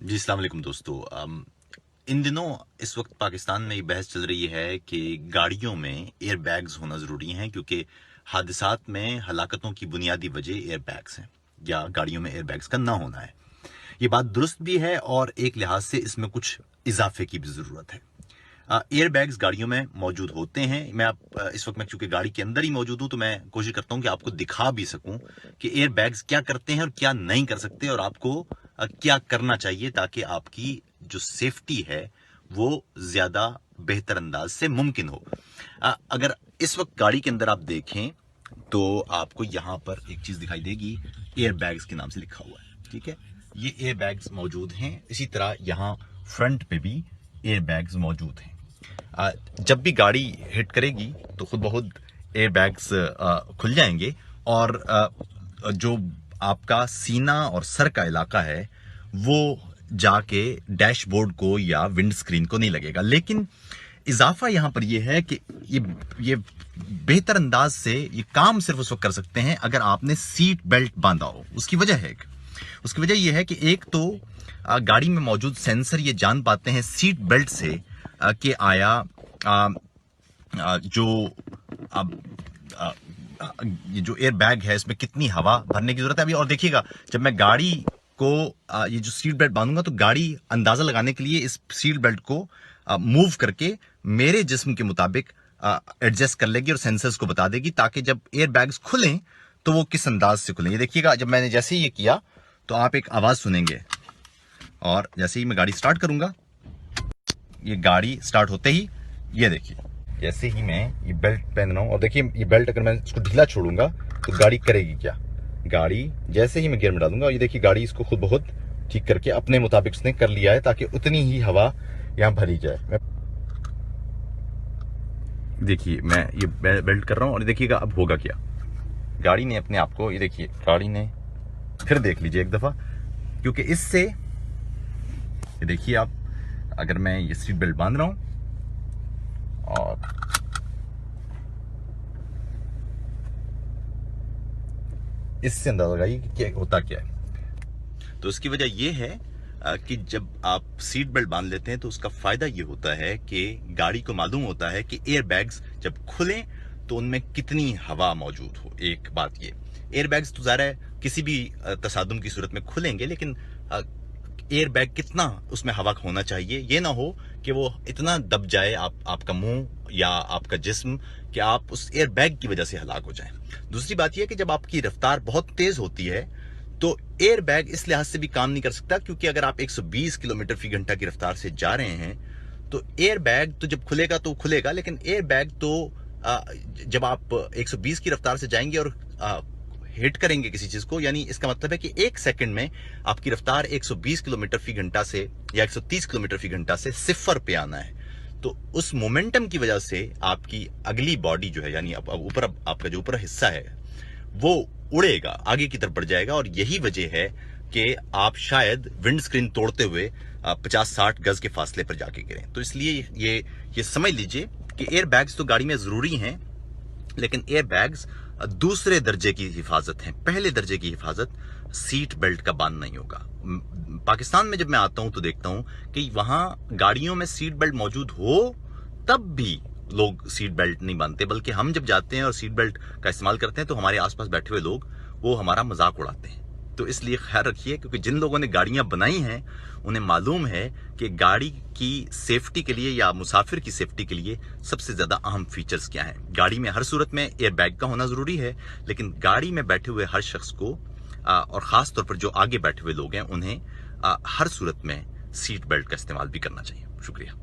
जी अस्सलाम वालेकुम दोस्तों। इन दिनों इस वक्त पाकिस्तान में ये बहस चल रही है कि गाड़ियों में एयर बैग्स होना ज़रूरी हैं क्योंकि हादसात में हलाकतों की बुनियादी वजह एयर बैग्स हैं या गाड़ियों में एयर बैग्स का ना होना है। ये बात दुरुस्त भी है और एक लिहाज से इसमें कुछ इजाफे की भी ज़रूरत है। एयर बैग्स गाड़ियों में मौजूद होते हैं। इस वक्त मैं चूंकि गाड़ी के अंदर ही मौजूद हूं तो मैं कोशिश करता हूं कि आपको दिखा भी सकूं कि एयर बैग्स क्या करते हैं और क्या नहीं कर सकते और आपको क्या करना चाहिए ताकि आपकी जो सेफ्टी है वो ज्यादा बेहतर अंदाज से मुमकिन हो। अगर इस वक्त गाड़ी के अंदर आप देखें तो आपको यहां पर एक चीज दिखाई देगी, एयर बैग्स के नाम से लिखा हुआ है। ठीक है, ये एयर बैग्स मौजूद हैं। इसी तरह यहां फ्रंट पे भी एयर बैग्स मौजूद हैं। जब भी गाड़ी हिट करेगी तो खुद बहुत एयर बैग्स खुल जाएंगे और जो आपका सीना और सर का इलाका है वो जाके डैशबोर्ड को या विंड स्क्रीन को नहीं लगेगा। लेकिन इजाफा यहां पर यह है कि ये बेहतर अंदाज से ये काम सिर्फ उस वक्त कर सकते हैं अगर आपने सीट बेल्ट बांधा हो। उसकी वजह यह है कि एक तो गाड़ी में मौजूद सेंसर ये जान पाते हैं सीट बेल्ट से कि आया ये जो एयर बैग है इसमें कितनी हवा भरने की जरूरत है अभी। और देखिएगा, जब मैं गाड़ी को ये जो सीट बेल्ट बांधूंगा तो गाड़ी अंदाजा लगाने के लिए इस सीट बेल्ट को मूव करके मेरे जिस्म के मुताबिक एडजस्ट कर लेगी और सेंसर्स को बता देगी ताकि जब एयर बैग्स खुलें तो वो किस अंदाज से खुलें। ये देखिएगा, जब मैंने जैसे ही ये किया तो आप एक आवाज सुनेंगे और जैसे ही मैं गाड़ी स्टार्ट करूंगा, ये गाड़ी स्टार्ट होते ही ये देखिए, जैसे ही मैं ये बेल्ट पहन रहा हूं और देखिए ये बेल्ट अगर मैं इसको ढीला छोड़ूंगा तो गाड़ी करेगी क्या। गाड़ी जैसे ही मैं गियर में डालूंगा, ये देखिए गाड़ी इसको खुद बहुत ठीक करके अपने मुताबिक उसने कर लिया है ताकि उतनी ही हवा यहां भरी जाए। देखिए मैं ये बेल्ट कर रहा हूं और देखिएगा अब होगा क्या। गाड़ी ने अपने आप को, ये देखिए गाड़ी ने फिर देख लीजिए एक दफा, क्योंकि इससे ये देखिए आप, अगर मैं ये सीट बेल्ट बांध रहा हूं और इससे अंदाजा लगाइए कि क्या होता क्या है। तो इसकी वजह यह है कि जब आप सीट बेल्ट बांध लेते हैं तो उसका फायदा यह होता है कि गाड़ी को मालूम होता है कि एयर बैग्स जब खुलें तो उनमें कितनी हवा मौजूद हो। एक बात ये, एयर बैग्स तो ज़ाहिर है किसी भी तसादुम की सूरत में खुलेंगे, लेकिन एयर बैग कितना उसमें हवा होना चाहिए, ये ना हो कि वो इतना दब जाए आपका मुंह या आपका जिस्म कि आप उस एयर बैग की वजह से हलाक हो जाएं। दूसरी बात यह कि जब आपकी रफ्तार बहुत तेज होती है तो एयर बैग इस लिहाज से भी काम नहीं कर सकता, क्योंकि अगर आप 120 किलोमीटर फी घंटा की रफ्तार से जा रहे हैं तो एयर बैग तो जब खुलेगा तो खुलेगा, लेकिन एयर बैग तो जब आप 120 की रफ्तार से जाएंगे और हिट करेंगे किसी चीज को, यानी इसका मतलब है कि एक सेकंड में आपकी रफ्तार 120 किलोमीटर फी घंटा से या 130 किलोमीटर फी घंटा से सिफर पे आना है। तो उस मोमेंटम की वजह से आपकी अगली बॉडी जो है, यानी ऊपर आपका जो ऊपर हिस्सा है वो उड़ेगा, आगे की तरफ बढ़ जाएगा। और यही वजह है कि आप शायद विंड स्क्रीन तोड़ते हुए 50-60 गज के फासले पर जाके गिरें। तो इसलिए ये समझ लीजिए कि एयर बैग्स तो गाड़ी में जरूरी हैं, लेकिन एयर बैग्स दूसरे दर्जे की हिफाजत है। पहले दर्जे की हिफाजत सीट बेल्ट का बांध नहीं होगा। पाकिस्तान में जब मैं आता हूं तो देखता हूं कि वहां गाड़ियों में सीट बेल्ट मौजूद हो तब भी लोग सीट बेल्ट नहीं बांधते, बल्कि हम जब जाते हैं और सीट बेल्ट का इस्तेमाल करते हैं तो हमारे आसपास बैठे हुए लोग वो हमारा मजाक उड़ाते हैं। तो इसलिए ख्याल रखिए, क्योंकि जिन लोगों ने गाड़ियां बनाई हैं उन्हें मालूम है कि गाड़ी की सेफ्टी के लिए या मुसाफिर की सेफ्टी के लिए सबसे ज्यादा अहम फीचर्स क्या हैं। गाड़ी में हर सूरत में एयर बैग का होना जरूरी है, लेकिन गाड़ी में बैठे हुए हर शख्स को और खास तौर पर जो आगे बैठे हुए लोग हैं उन्हें हर सूरत में सीट बेल्ट का इस्तेमाल भी करना चाहिए। शुक्रिया।